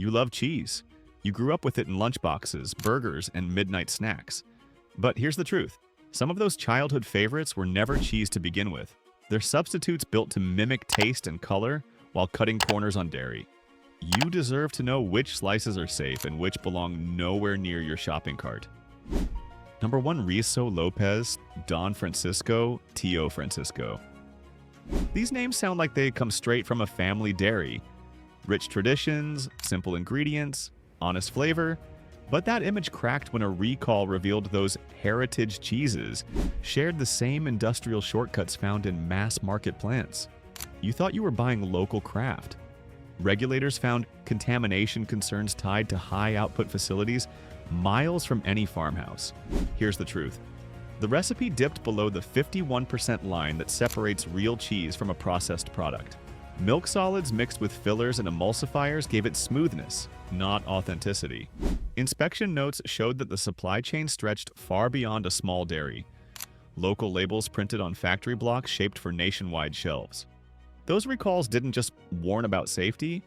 You love cheese. You grew up with it in lunchboxes, burgers, and midnight snacks. But here's the truth. Some of those childhood favorites were never cheese to begin with. They're substitutes built to mimic taste and color while cutting corners on dairy. You deserve to know which slices are safe and which belong nowhere near your shopping cart. Number 1, Riso Lopez, Don Francisco, Tio Francisco. These names sound like they come straight from a family dairy. Rich traditions, simple ingredients, honest flavor. But that image cracked when a recall revealed those heritage cheeses shared the same industrial shortcuts found in mass-market plants. You thought you were buying local craft. Regulators found contamination concerns tied to high-output facilities miles from any farmhouse. Here's the truth. The recipe dipped below the 51% line that separates real cheese from a processed product. Milk solids mixed with fillers and emulsifiers gave it smoothness, not authenticity. Inspection notes showed that the supply chain stretched far beyond a small dairy. Local labels printed on factory blocks shaped for nationwide shelves. Those recalls didn't just warn about safety,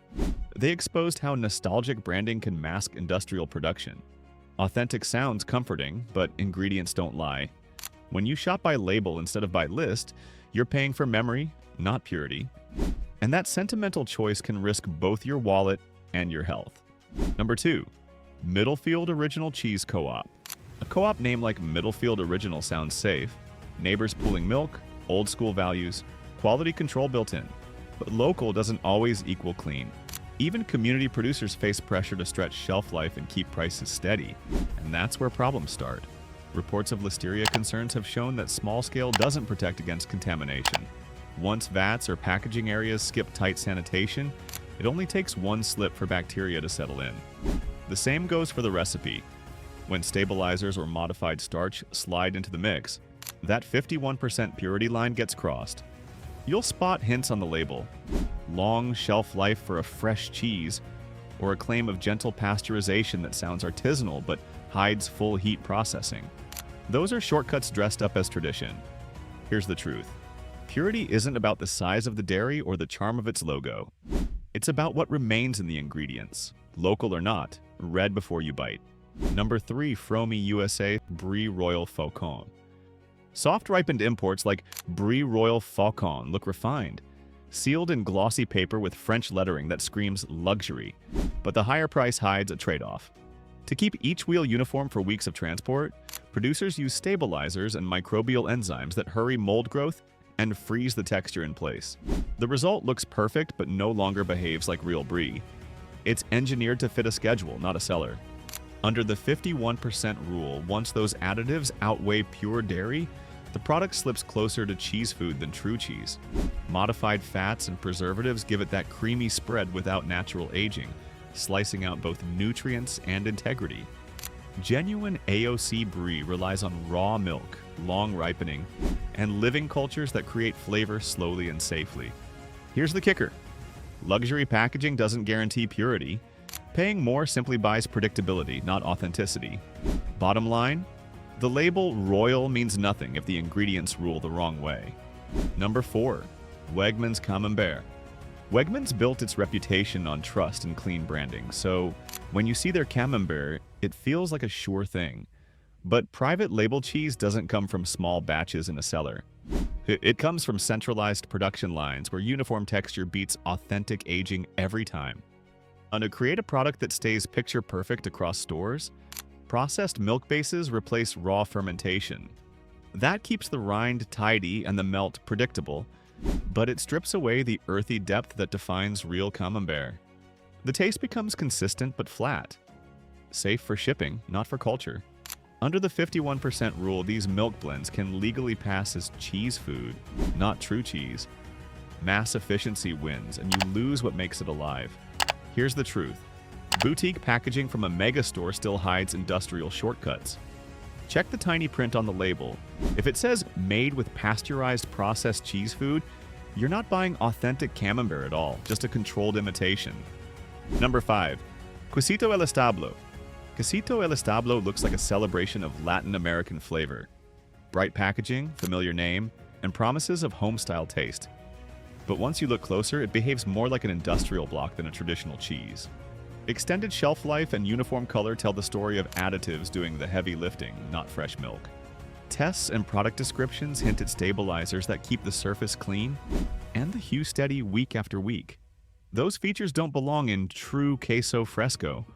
they exposed how nostalgic branding can mask industrial production. Authentic sounds comforting, but ingredients don't lie. When you shop by label instead of by list, you're paying for memory, not purity. And that sentimental choice can risk both your wallet and your health. Number 2, Middlefield Original Cheese Co-op. A co-op name like Middlefield Original sounds safe. Neighbors pooling milk, old school values, quality control built in. But local doesn't always equal clean. Even community producers face pressure to stretch shelf life and keep prices steady. And that's where problems start. Reports of listeria concerns have shown that small scale doesn't protect against contamination. Once vats or packaging areas skip tight sanitation, it only takes one slip for bacteria to settle in. The same goes for the recipe. When stabilizers or modified starch slide into the mix, that 51% purity line gets crossed. You'll spot hints on the label. Long shelf life for a fresh cheese, or a claim of gentle pasteurization that sounds artisanal but hides full heat processing. Those are shortcuts dressed up as tradition. Here's the truth. Purity isn't about the size of the dairy or the charm of its logo. It's about what remains in the ingredients, local or not, read before you bite. Number 3, Fromy USA Brie Royal Faucon. Soft-ripened imports like Brie Royal Faucon look refined, sealed in glossy paper with French lettering that screams luxury, but the higher price hides a trade-off. To keep each wheel uniform for weeks of transport, producers use stabilizers and microbial enzymes that hurry mold growth and freeze the texture in place. The result looks perfect but no longer behaves like real brie. It's engineered to fit a schedule, not a seller. Under the 51% rule, once those additives outweigh pure dairy, the product slips closer to cheese food than true cheese. Modified fats and preservatives give it that creamy spread without natural aging, slicing out both nutrients and integrity. Genuine AOC brie relies on raw milk, long ripening, and living cultures that create flavor slowly and safely. Here's the kicker. Luxury packaging doesn't guarantee purity. Paying more simply buys predictability, not authenticity. Bottom line, the label Royal means nothing if the ingredients rule the wrong way. Number 4, Wegmans Camembert. Wegmans built its reputation on trust and clean branding, so when you see their Camembert, it feels like a sure thing. But private label cheese doesn't come from small batches in a cellar. It comes from centralized production lines where uniform texture beats authentic aging every time. And to create a product that stays picture perfect across stores, processed milk bases replace raw fermentation. That keeps the rind tidy and the melt predictable, but it strips away the earthy depth that defines real Camembert. The taste becomes consistent but flat. Safe for shipping, not for culture. Under the 51% rule, these milk blends can legally pass as cheese food, not true cheese. Mass efficiency wins, and you lose what makes it alive. Here's the truth. Boutique packaging from a mega store still hides industrial shortcuts. Check the tiny print on the label. If it says made with pasteurized processed cheese food, you're not buying authentic Camembert at all, just a controlled imitation. Number 5, Quesito el Establo. Quesito el Establo looks like a celebration of Latin American flavor. Bright packaging, familiar name, and promises of home-style taste. But once you look closer, it behaves more like an industrial block than a traditional cheese. Extended shelf life and uniform color tell the story of additives doing the heavy lifting, not fresh milk. Tests and product descriptions hint at stabilizers that keep the surface clean and the hue steady week after week. Those features don't belong in true queso fresco.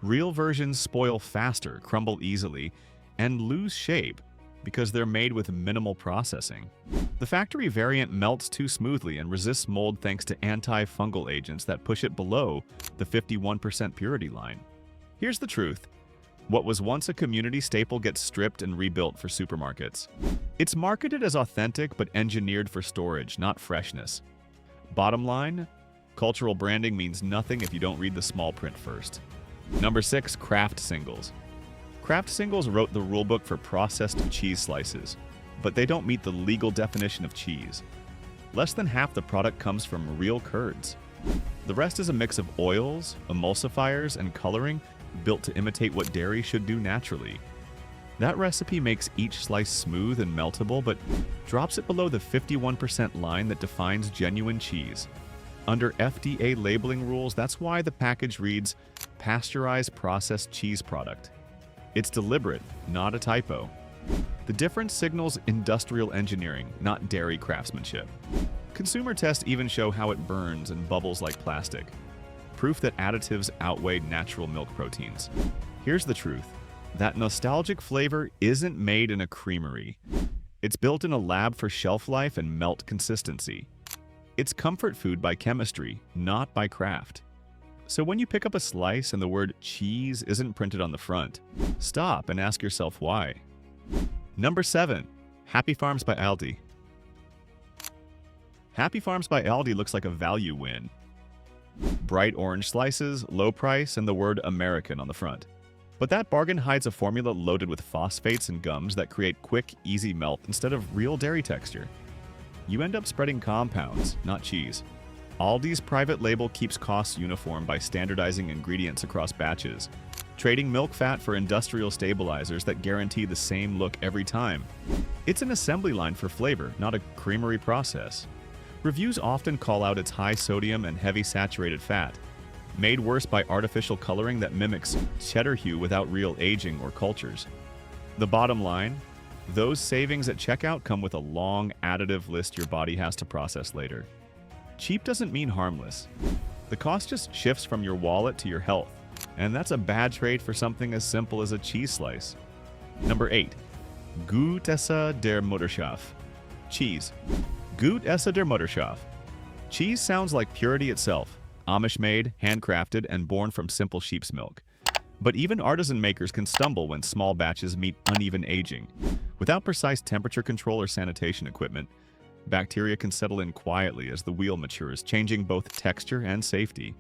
Real versions spoil faster, crumble easily, and lose shape because they're made with minimal processing. The factory variant melts too smoothly and resists mold thanks to anti-fungal agents that push it below the 51% purity line. Here's the truth. What was once a community staple gets stripped and rebuilt for supermarkets. It's marketed as authentic but engineered for storage, not freshness. Bottom line, cultural branding means nothing if you don't read the small print first. Number 6, Kraft Singles. Kraft Singles wrote the rulebook for processed cheese slices, but they don't meet the legal definition of cheese. Less than half the product comes from real curds. The rest is a mix of oils, emulsifiers, and coloring built to imitate what dairy should do naturally. That recipe makes each slice smooth and meltable, but drops it below the 51% line that defines genuine cheese. Under FDA labeling rules, that's why the package reads pasteurized processed cheese product. It's deliberate, not a typo. The difference signals industrial engineering, not dairy craftsmanship. Consumer tests even show how it burns and bubbles like plastic. Proof that additives outweigh natural milk proteins. Here's the truth. That nostalgic flavor isn't made in a creamery. It's built in a lab for shelf life and melt consistency. It's comfort food by chemistry, not by craft. So when you pick up a slice and the word cheese isn't printed on the front, stop and ask yourself why. Number 7, Happy Farms by Aldi. Happy Farms by Aldi looks like a value win. Bright orange slices, low price, and the word American on the front. But that bargain hides a formula loaded with phosphates and gums that create quick, easy melt instead of real dairy texture. You end up spreading compounds, not cheese. Aldi's private label keeps costs uniform by standardizing ingredients across batches, trading milk fat for industrial stabilizers that guarantee the same look every time. It's an assembly line for flavor, not a creamery process. Reviews often call out its high sodium and heavy saturated fat, made worse by artificial coloring that mimics cheddar hue without real aging or cultures. The bottom line, those savings at checkout come with a long additive list your body has to process later. Cheap doesn't mean harmless. The cost just shifts from your wallet to your health, and that's a bad trade for something as simple as a cheese slice. Number 8, Gut esse der Mutterschaft. Cheese. Gut esse der Mutterschaft. Cheese sounds like purity itself, Amish-made, handcrafted, and born from simple sheep's milk. But even artisan makers can stumble when small batches meet uneven aging. Without precise temperature control or sanitation equipment, bacteria can settle in quietly as the wheel matures, changing both texture and safety.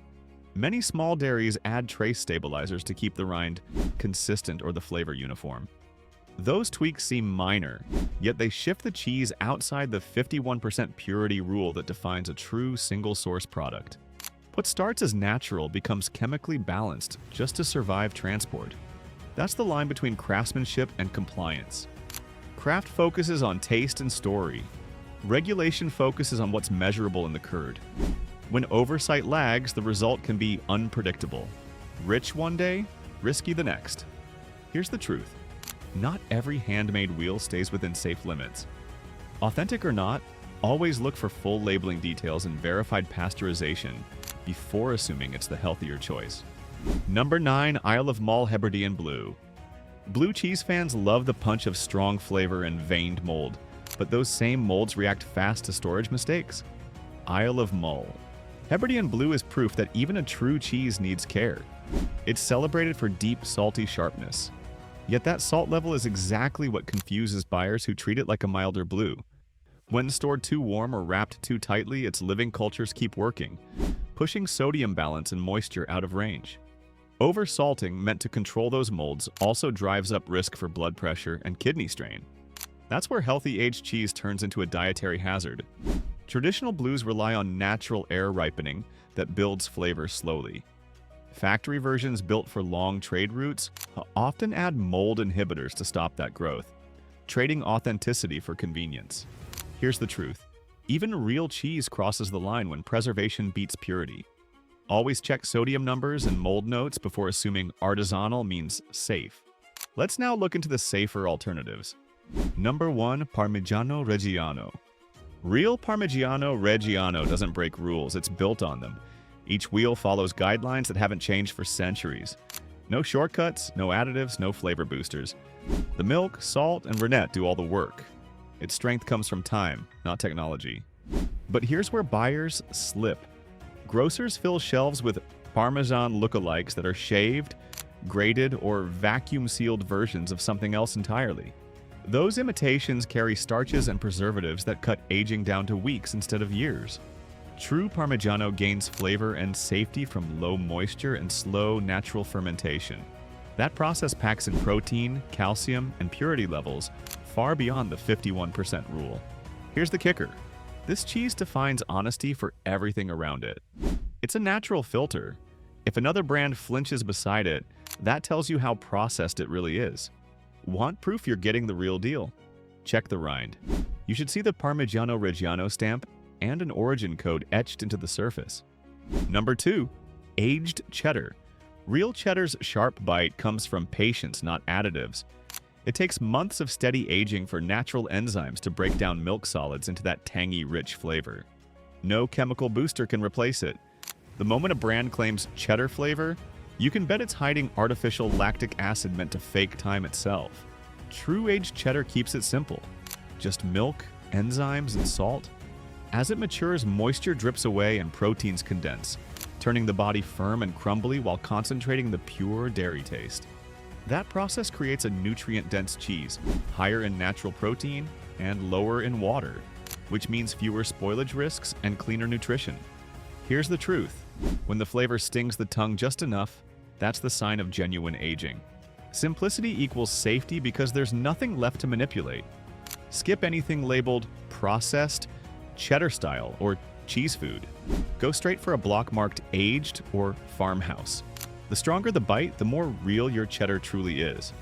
Many small dairies add trace stabilizers to keep the rind consistent or the flavor uniform. Those tweaks seem minor, yet they shift the cheese outside the 51% purity rule that defines a true single-source product. What starts as natural becomes chemically balanced just to survive transport. That's the line between craftsmanship and compliance. Craft focuses on taste and story. Regulation focuses on what's measurable in the curd. When oversight lags, the result can be unpredictable. Rich one day, risky the next. Here's the truth. Not every handmade wheel stays within safe limits. Authentic or not, always look for full labeling details and verified pasteurization before assuming it's the healthier choice. Number 9, Isle of Mull Hebridean Blue. Blue cheese fans love the punch of strong flavor and veined mold, but those same molds react fast to storage mistakes. Isle of Mull. Hebridean Blue is proof that even a true cheese needs care. It's celebrated for deep, salty sharpness. Yet that salt level is exactly what confuses buyers who treat it like a milder blue. When stored too warm or wrapped too tightly, its living cultures keep working, pushing sodium balance and moisture out of range. Oversalting, meant to control those molds, also drives up risk for blood pressure and kidney strain. That's where healthy aged cheese turns into a dietary hazard. Traditional blues rely on natural air ripening that builds flavor slowly. Factory versions built for long trade routes often add mold inhibitors to stop that growth, trading authenticity for convenience. Here's the truth. Even real cheese crosses the line when preservation beats purity. Always check sodium numbers and mold notes before assuming artisanal means safe. Let's now look into the safer alternatives. Number 1. Parmigiano Reggiano. Real Parmigiano Reggiano doesn't break rules, it's built on them. Each wheel follows guidelines that haven't changed for centuries. No shortcuts, no additives, no flavor boosters. The milk, salt, and rennet do all the work. Its strength comes from time, not technology. But here's where buyers slip. Grocers fill shelves with Parmesan lookalikes that are shaved, grated, or vacuum-sealed versions of something else entirely. Those imitations carry starches and preservatives that cut aging down to weeks instead of years. True Parmigiano gains flavor and safety from low moisture and slow natural fermentation. That process packs in protein, calcium, and purity levels far beyond the 51% rule. Here's the kicker. This cheese defines honesty for everything around it. It's a natural filter. If another brand flinches beside it, that tells you how processed it really is. Want proof you're getting the real deal? Check the rind. You should see the Parmigiano Reggiano stamp and an origin code etched into the surface. Number 2. Aged cheddar. Real cheddar's sharp bite comes from patience, not additives. It takes months of steady aging for natural enzymes to break down milk solids into that tangy, rich flavor. No chemical booster can replace it. The moment a brand claims cheddar flavor, you can bet it's hiding artificial lactic acid meant to fake time itself. True aged cheddar keeps it simple. Just milk, enzymes, and salt. As it matures, moisture drips away and proteins condense, turning the body firm and crumbly while concentrating the pure dairy taste. That process creates a nutrient-dense cheese, higher in natural protein and lower in water, which means fewer spoilage risks and cleaner nutrition. Here's the truth. When the flavor stings the tongue just enough, that's the sign of genuine aging. Simplicity equals safety because there's nothing left to manipulate. Skip anything labeled processed, cheddar style, or cheese food. Go straight for a block marked aged or farmhouse. The stronger the bite, the more real your cheddar truly is.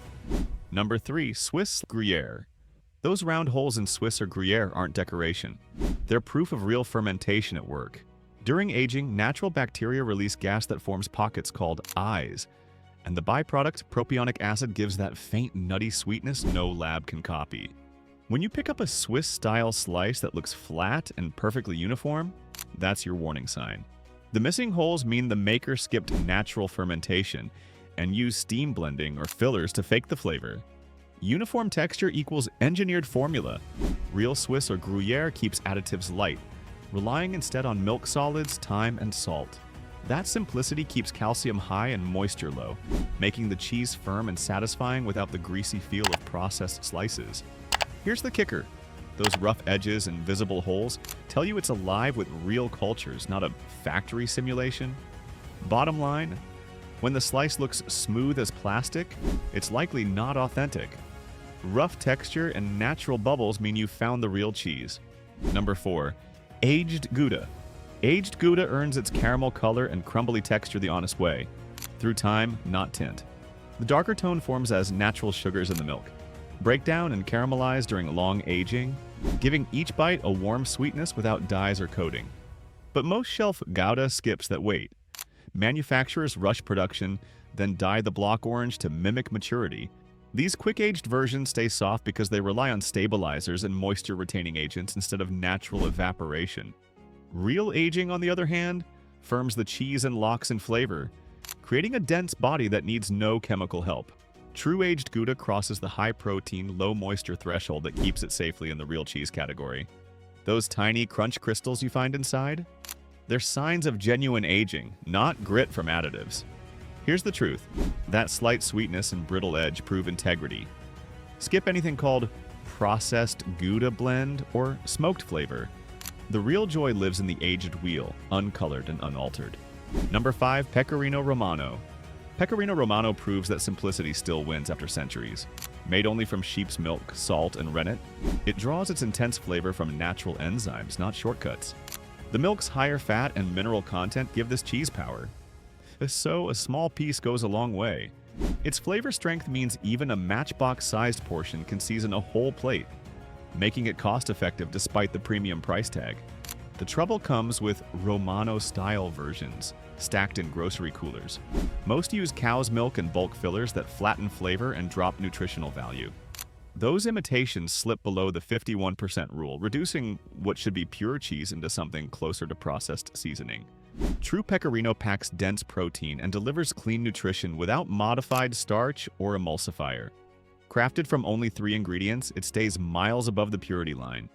Number 3. Swiss Gruyere. Those round holes in Swiss or Gruyere aren't decoration. They're proof of real fermentation at work. During aging, natural bacteria release gas that forms pockets called eyes, and the byproduct, propionic acid, gives that faint nutty sweetness no lab can copy. When you pick up a Swiss-style slice that looks flat and perfectly uniform, that's your warning sign. The missing holes mean the maker skipped natural fermentation and used steam blending or fillers to fake the flavor. Uniform texture equals engineered formula. Real Swiss or Gruyere keeps additives light, relying instead on milk solids, thyme, and salt. That simplicity keeps calcium high and moisture low, making the cheese firm and satisfying without the greasy feel of processed slices. Here's the kicker. Those rough edges and visible holes tell you it's alive with real cultures, not a factory simulation. Bottom line, when the slice looks smooth as plastic, it's likely not authentic. Rough texture and natural bubbles mean you found the real cheese. Number 4. Aged Gouda. Aged Gouda earns its caramel color and crumbly texture the honest way. Through time, not tint. The darker tone forms as natural sugars in the milk. Break down and caramelize during long aging, giving each bite a warm sweetness without dyes or coating. But most shelf Gouda skips that wait. Manufacturers rush production, then dye the block orange to mimic maturity. These quick-aged versions stay soft because they rely on stabilizers and moisture-retaining agents instead of natural evaporation. Real aging, on the other hand, firms the cheese and locks in flavor, creating a dense body that needs no chemical help. True aged Gouda crosses the high-protein, low-moisture threshold that keeps it safely in the real cheese category. Those tiny crunch crystals you find inside? They're signs of genuine aging, not grit from additives. Here's the truth. That slight sweetness and brittle edge prove integrity. Skip anything called processed Gouda blend or smoked flavor. The real joy lives in the aged wheel, uncolored and unaltered. Number 5. Pecorino Romano. Pecorino Romano proves that simplicity still wins after centuries. Made only from sheep's milk, salt, and rennet, it draws its intense flavor from natural enzymes, not shortcuts. The milk's higher fat and mineral content give this cheese power. So a small piece goes a long way. Its flavor strength means even a matchbox-sized portion can season a whole plate, making it cost-effective despite the premium price tag. The trouble comes with Romano-style versions. stacked in grocery coolers. Most use cow's milk and bulk fillers that flatten flavor and drop nutritional value. Those imitations slip below the 51% rule, reducing what should be pure cheese into something closer to processed seasoning. True Pecorino packs dense protein and delivers clean nutrition without modified starch or emulsifier. Crafted from only 3 ingredients, it stays miles above the purity line.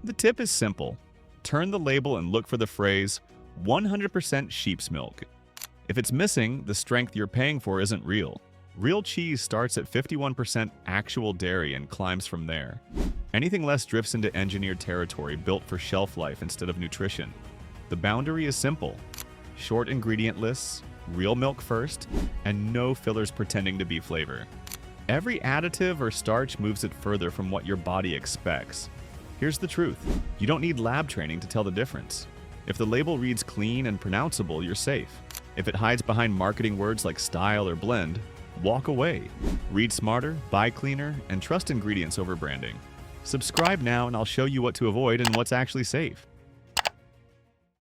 The tip is simple. Turn the label and look for the phrase, 100% sheep's milk. If it's missing, the strength you're paying for isn't real. Real cheese starts at 51% actual dairy and climbs from there. Anything less drifts into engineered territory built for shelf life instead of nutrition. The boundary is simple. Short ingredient lists, real milk first, and no fillers pretending to be flavor. Every additive or starch moves it further from what your body expects. Here's the truth. You don't need lab training to tell the difference. If the label reads clean and pronounceable, you're safe. If it hides behind marketing words like style or blend, walk away. Read smarter, buy cleaner, and trust ingredients over branding. Subscribe now and I'll show you what to avoid and what's actually safe.